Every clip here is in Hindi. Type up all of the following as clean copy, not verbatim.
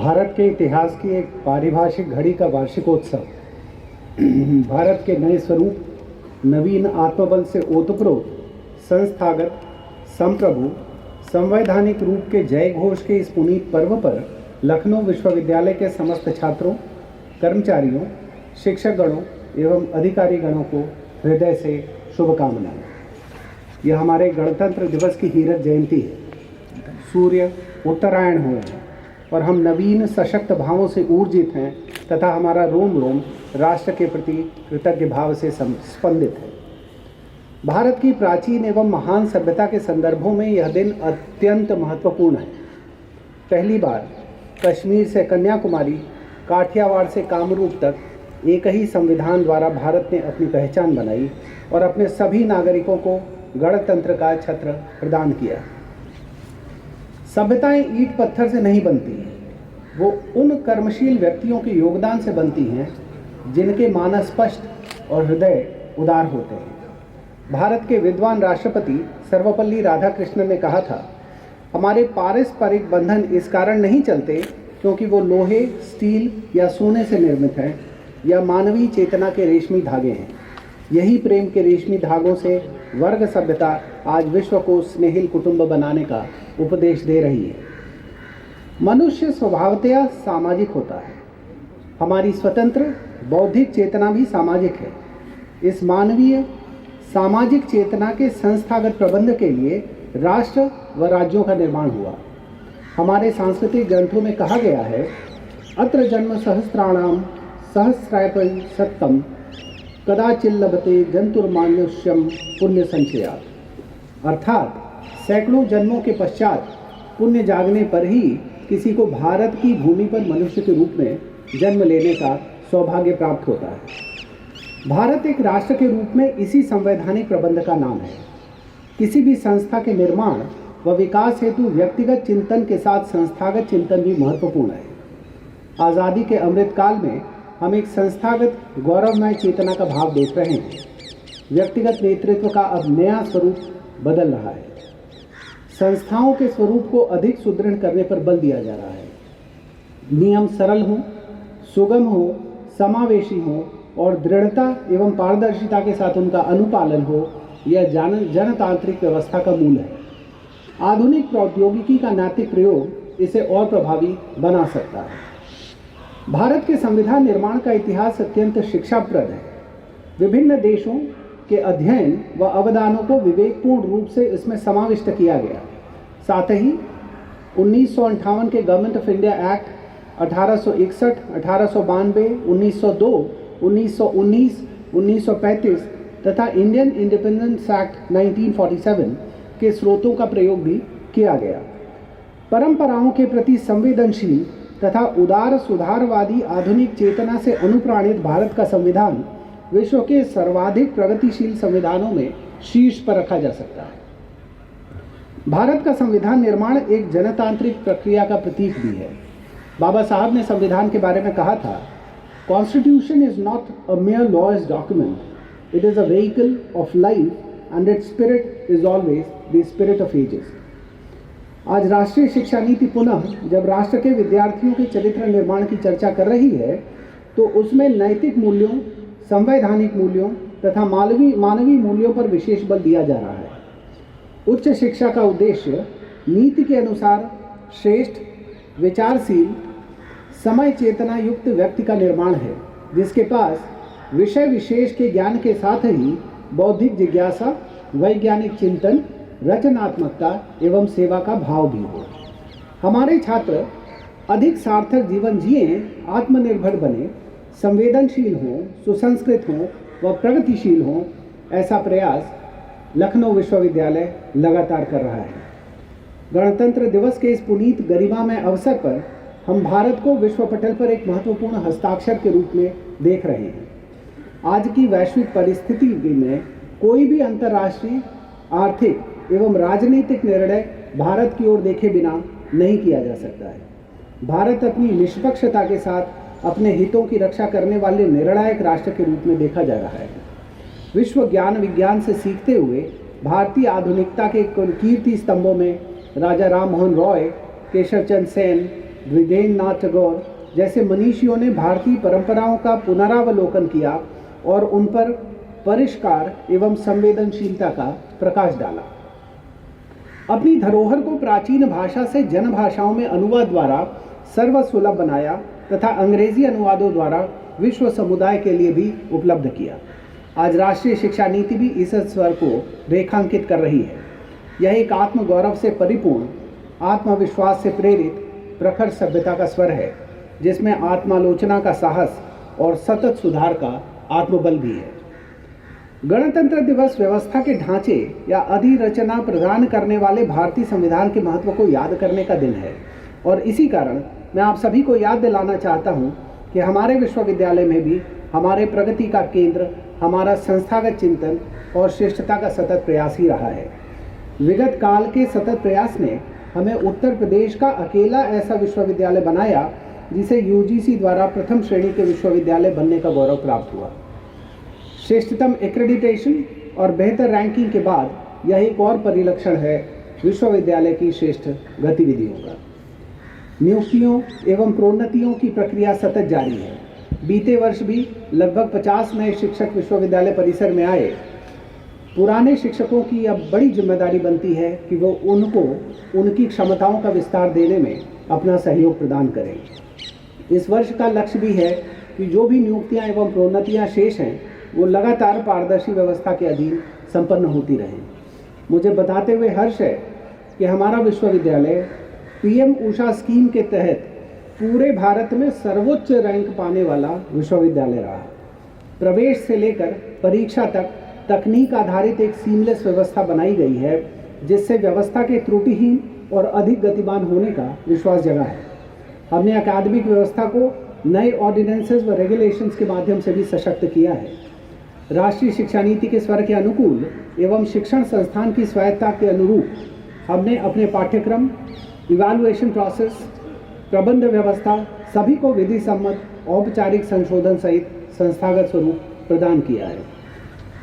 भारत के इतिहास की एक पारिभाषिक घड़ी का वार्षिकोत्सव भारत के नए स्वरूप, नवीन आत्मबल से ओतप्रोत, संस्थागत, संप्रभु, संवैधानिक रूप के जय घोष के इस पुनीत पर्व पर लखनऊ विश्वविद्यालय के समस्त छात्रों, कर्मचारियों, शिक्षकगणों एवं अधिकारीगणों को हृदय से शुभकामनाएं। यह हमारे गणतंत्र दिवस की हीरक जयंती है। सूर्य उत्तरायण हुए हैं और हम नवीन सशक्त भावों से ऊर्जित हैं तथा हमारा रोम रोम राष्ट्र के प्रति कृतज्ञ भाव से स्पंदित है। भारत की प्राचीन एवं महान सभ्यता के संदर्भों में यह दिन अत्यंत महत्वपूर्ण है। पहली बार कश्मीर से कन्याकुमारी, काठियावाड़ से कामरूप तक एक ही संविधान द्वारा भारत ने अपनी पहचान बनाई और अपने सभी नागरिकों को गणतंत्र का छत्र प्रदान किया। सभ्यताएं ईंट पत्थर से नहीं बनती, वो उन कर्मशील व्यक्तियों के योगदान से बनती हैं जिनके मानस स्पष्ट और हृदय उदार होते हैं। भारत के विद्वान राष्ट्रपति सर्वपल्ली राधाकृष्णन ने कहा था, हमारे पारस्परिक बंधन इस कारण नहीं चलते क्योंकि वो लोहे, स्टील या सोने से निर्मित हैं या मानवीय चेतना के रेशमी धागे हैं। यही प्रेम के रेशमी धागों से वर्ग सभ्यता आज विश्व को स्नेहिल कुटुंब बनाने का उपदेश दे रही है। मनुष्य स्वभावतः सामाजिक होता है। हमारी स्वतंत्र बौद्धिक चेतना भी सामाजिक है। इस मानवीय सामाजिक चेतना के संस्थागत प्रबंध के लिए राष्ट्र व राज्यों का निर्माण हुआ। हमारे सांस्कृतिक ग्रंथों में कहा गया है, अत्र जन्म सहस्राणाम सहस्राय सत्तम कदाचिल्लभते जंतुर्मानुष्यम पुण्य संचयात्। अर्थात सैकड़ों जन्मों के पश्चात पुण्य जागने पर ही किसी को भारत की भूमि पर मनुष्य के रूप में जन्म लेने का सौभाग्य प्राप्त होता है। भारत एक राष्ट्र के रूप में इसी संवैधानिक प्रबंध का नाम है। किसी भी संस्था के निर्माण व विकास हेतु व्यक्तिगत चिंतन के साथ संस्थागत चिंतन भी महत्वपूर्ण है। आज़ादी के अमृतकाल में हम एक संस्थागत गौरवमय चेतना का भाव देख रहे हैं। व्यक्तिगत नेतृत्व का अब नया स्वरूप बदल रहा है। संस्थाओं के स्वरूप को अधिक सुदृढ़ करने पर बल दिया जा रहा है। नियम सरल हों, सुगम हो, समावेशी हो और दृढ़ता एवं पारदर्शिता के साथ उनका अनुपालन हो, यह जनतांत्रिक व्यवस्था का मूल है। आधुनिक प्रौद्योगिकी का नैतिक प्रयोग इसे और प्रभावी बना सकता है। भारत के संविधान निर्माण का इतिहास अत्यंत शिक्षाप्रद है। विभिन्न देशों के अध्ययन व अवदानों को विवेकपूर्ण रूप से इसमें समाविष्ट किया गया। साथ ही 1958 के गवर्नमेंट ऑफ इंडिया एक्ट, 1861, 1892, 1902, 1919, 1935 तथा इंडियन इंडिपेंडेंस एक्ट 1947 के स्रोतों का प्रयोग भी किया गया। परंपराओं के प्रति संवेदनशील तथा उदार सुधारवादी आधुनिक चेतना से अनुप्राणित भारत का संविधान विश्व के सर्वाधिक प्रगतिशील संविधानों में शीर्ष पर रखा जा सकता है। भारत का संविधान निर्माण एक जनतांत्रिक प्रक्रिया का प्रतीक भी है। बाबा साहब ने संविधान के बारे में कहा था, constitution is not a mere laws document, it is a vehicle of life and its spirit is always the spirit of ages. आज राष्ट्रीय शिक्षा नीति पुनः जब राष्ट्र के विद्यार्थियों के चरित्र निर्माण की चर्चा कर रही है तो उसमें नैतिक मूल्यों, संवैधानिक मूल्यों तथा मानवीय मूल्यों पर विशेष बल दिया जा रहा है। उच्च शिक्षा का उद्देश्य नीति के अनुसार श्रेष्ठ, विचारशील, समय चेतना युक्त व्यक्ति का निर्माण है, जिसके पास विषय विशेष के ज्ञान के साथ ही बौद्धिक जिज्ञासा, वैज्ञानिक चिंतन, रचनात्मकता एवं सेवा का भाव भी हो। हमारे छात्र अधिक सार्थक जीवन जिए, आत्मनिर्भर बने, संवेदनशील हों, सुसंस्कृत हों व प्रगतिशील हों, ऐसा प्रयास लखनऊ विश्वविद्यालय लगातार कर रहा है। गणतंत्र दिवस के इस पुनीत गरिमामय अवसर पर हम भारत को विश्व पटल पर एक महत्वपूर्ण हस्ताक्षर के रूप में देख रहे हैं। आज की वैश्विक परिस्थिति में कोई भी अंतर्राष्ट्रीय आर्थिक एवं राजनीतिक निर्णय भारत की ओर देखे बिना नहीं किया जा सकता है। भारत अपनी निष्पक्षता के साथ अपने हितों की रक्षा करने वाले निर्णायक राष्ट्र के रूप में देखा जा रहा है। विश्व ज्ञान विज्ञान से सीखते हुए भारतीय आधुनिकता के कीर्ति स्तंभों में राजा राम मोहन रॉय, केशव चंद्र सेन, द्विजेंद्रनाथ टैगोर जैसे मनीषियों ने भारतीय परंपराओं का पुनरावलोकन किया और उन पर परिष्कार एवं संवेदनशीलता का प्रकाश डाला। अपनी धरोहर को प्राचीन भाषा से जन भाषाओं में अनुवाद द्वारा सर्वसुलभ बनाया तथा अंग्रेजी अनुवादों द्वारा विश्व समुदाय के लिए भी उपलब्ध किया। आज राष्ट्रीय शिक्षा नीति भी इस स्वर को रेखांकित कर रही है। यह एक आत्मगौरव से परिपूर्ण, आत्मविश्वास से प्रेरित प्रखर सभ्यता का स्वर है, जिसमें आत्मालोचना का साहस और सतत सुधार का आत्मबल भी है। गणतंत्र दिवस व्यवस्था के ढांचे या अधिरचना प्रदान करने वाले भारतीय संविधान के महत्व को याद करने का दिन है और इसी कारण मैं आप सभी को याद दिलाना चाहता हूं कि हमारे विश्वविद्यालय में भी हमारे प्रगति का केंद्र हमारा संस्थागत चिंतन और श्रेष्ठता का सतत प्रयास ही रहा है। विगत काल के सतत प्रयास ने हमें उत्तर प्रदेश का अकेला ऐसा विश्वविद्यालय बनाया जिसे यूजीसी द्वारा प्रथम श्रेणी के विश्वविद्यालय बनने का गौरव प्राप्त हुआ। श्रेष्ठतम एक्रेडिटेशन और बेहतर रैंकिंग के बाद यह एक और परिलक्षण है विश्वविद्यालय की श्रेष्ठ गतिविधियों का। नियुक्तियों एवं प्रोन्नतियों की प्रक्रिया सतत जारी है। बीते वर्ष भी लगभग 50 नए शिक्षक विश्वविद्यालय परिसर में आए। पुराने शिक्षकों की अब बड़ी जिम्मेदारी बनती है कि वो उनको उनकी क्षमताओं का विस्तार देने में अपना सहयोग प्रदान करें। इस वर्ष का लक्ष्य भी है कि जो भी नियुक्तियां एवं प्रोन्नतियां शेष हैं वो लगातार पारदर्शी व्यवस्था के अधीन संपन्न होती रहें। मुझे बताते हुए हर्ष है कि हमारा विश्वविद्यालय पीएम ऊषा स्कीम के तहत पूरे भारत में सर्वोच्च रैंक पाने वाला विश्वविद्यालय रहा। प्रवेश से लेकर परीक्षा तक तकनीक आधारित एक सीमलेस व्यवस्था बनाई गई है, जिससे व्यवस्था के त्रुटिहीन और अधिक गतिमान होने का विश्वास जगा है। हमने अकादमिक व्यवस्था को नए ऑर्डिनेंसेस व रेगुलेशंस के माध्यम से भी सशक्त किया है। राष्ट्रीय शिक्षा नीति के स्वर के अनुकूल एवं शिक्षण संस्थान की स्वायत्तता के अनुरूप हमने अपने पाठ्यक्रम, इवैल्यूएशन प्रोसेस, प्रबंध व्यवस्था सभी को विधि सम्मत औपचारिक संशोधन सहित संस्थागत स्वरूप प्रदान किया है।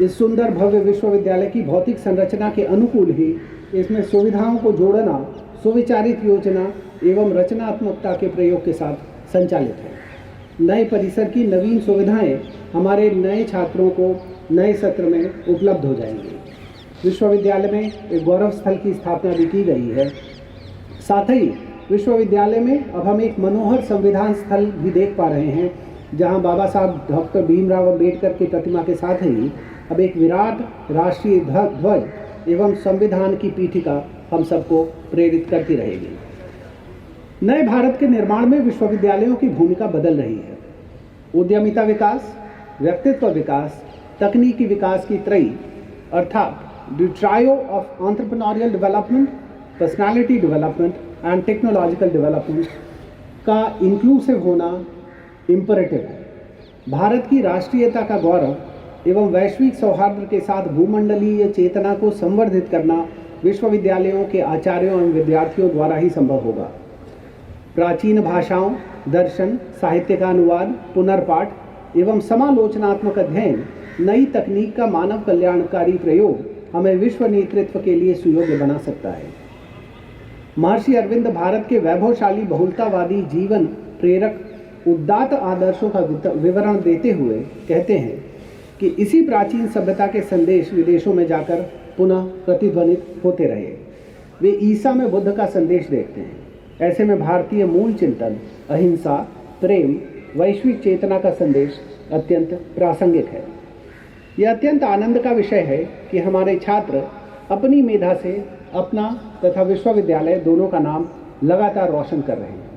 इस सुंदर भव्य विश्वविद्यालय की भौतिक संरचना के अनुकूल ही इसमें सुविधाओं को जोड़ना सुविचारित योजना एवं रचनात्मकता के प्रयोग के साथ संचालित है। नए परिसर की नवीन सुविधाएं हमारे नए छात्रों को नए सत्र में उपलब्ध हो जाएंगी। विश्वविद्यालय में एक गौरव स्थल की स्थापना भी की गई है। साथ ही विश्वविद्यालय में अब हम एक मनोहर संविधान स्थल भी देख पा रहे हैं, जहां बाबा साहब डॉक्टर भीमराव अम्बेडकर की प्रतिमा के साथ ही अब एक विराट राष्ट्रीय ध्वज एवं संविधान की पीठिका हम सबको प्रेरित करती रहेगी। नए भारत के निर्माण में विश्वविद्यालयों की भूमिका बदल रही है। उद्यमिता विकास, व्यक्तित्व विकास, तकनीकी विकास की त्रयी अर्थात the trio of entrepreneurial development, personality development and technological development का इंक्लूसिव होना इम्परेटिव है। भारत की राष्ट्रीयता का गौरव एवं वैश्विक सौहार्द के साथ भूमंडलीय चेतना को संवर्धित करना विश्वविद्यालयों के आचार्यों एवं विद्यार्थियों द्वारा ही संभव होगा। प्राचीन भाषाओं, दर्शन, साहित्य का अनुवाद, पुनर्पाठ एवं समालोचनात्मक अध्ययन, नई तकनीक का मानव कल्याणकारी प्रयोग हमें विश्व नेतृत्व के लिए सुयोग्य बना सकता है। महर्षि अरविंद भारत के वैभवशाली बहुलतावादी जीवन प्रेरक उदात्त आदर्शों का विवरण देते हुए कहते हैं कि इसी प्राचीन सभ्यता के संदेश विदेशों में जाकर पुनः प्रतिध्वनित होते रहे। वे ईसा में बुद्ध का संदेश देखते हैं। ऐसे में भारतीय मूल चिंतन, अहिंसा, प्रेम, वैश्विक चेतना का संदेश अत्यंत प्रासंगिक है। यह अत्यंत आनंद का विषय है कि हमारे छात्र अपनी मेधा से अपना तथा विश्वविद्यालय दोनों का नाम लगातार रोशन कर रहे हैं।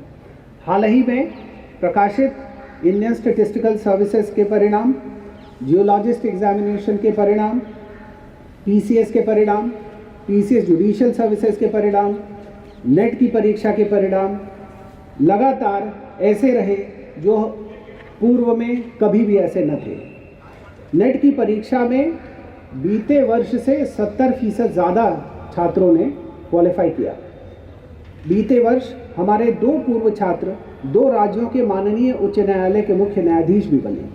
हाल ही में प्रकाशित इंडियन स्टैटिस्टिकल सर्विसेज के परिणाम, जियोलॉजिस्ट एग्जामिनेशन के परिणाम, पीसीएस के परिणाम, पीसीएस जुडिशियल सर्विसेज के परिणाम, नेट की परीक्षा के परिणाम लगातार ऐसे रहे जो पूर्व में कभी भी ऐसे न थे। नेट की परीक्षा में बीते वर्ष से 70% ज़्यादा छात्रों ने क्वालिफाई किया। बीते वर्ष हमारे 2 पूर्व छात्र 2 राज्यों के माननीय उच्च न्यायालय के मुख्य न्यायाधीश भी बने।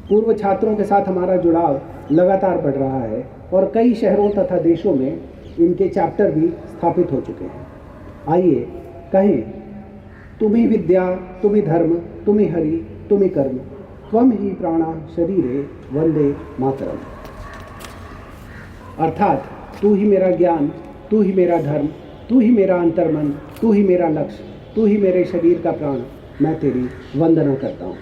पूर्व छात्रों के साथ हमारा जुड़ाव लगातार बढ़ रहा है और कई शहरों तथा देशों में इनके चैप्टर भी स्थापित हो चुके हैं। आइए कहें तुमी विद्या तुमी धर्म तुमी हरि तुमी कर्म त्वम ही प्राणा शरीरे वंदे मातरम। अर्थात तू ही मेरा ज्ञान, तू ही मेरा धर्म, तू ही मेरा अंतर्मन, तू ही मेरा लक्ष्य, तू ही मेरे शरीर का प्राण, मैं तेरी वंदना करता हूँ।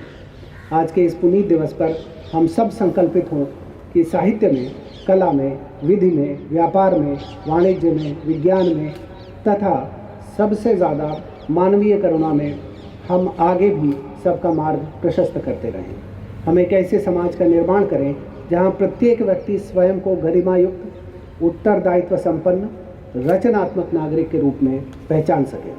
आज के इस पुनीत दिवस पर हम सब संकल्पित हों कि साहित्य में, कला में, विधि में, व्यापार में, वाणिज्य में, विज्ञान में तथा सबसे ज़्यादा मानवीय करुणा में हम आगे भी सबका मार्ग प्रशस्त करते रहें। हम एक ऐसे समाज का निर्माण करें जहाँ प्रत्येक व्यक्ति स्वयं को गरिमायुक्त, उत्तरदायित्व संपन्न, रचनात्मक नागरिक के रूप में पहचान सके।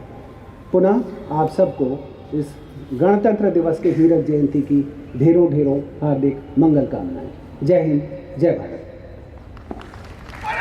पुनः आप सबको इस गणतंत्र दिवस के हीरक जयंती की ढेरों ढेरों हार्दिक मंगल कामनाएं। जय हिंद, जय भारत।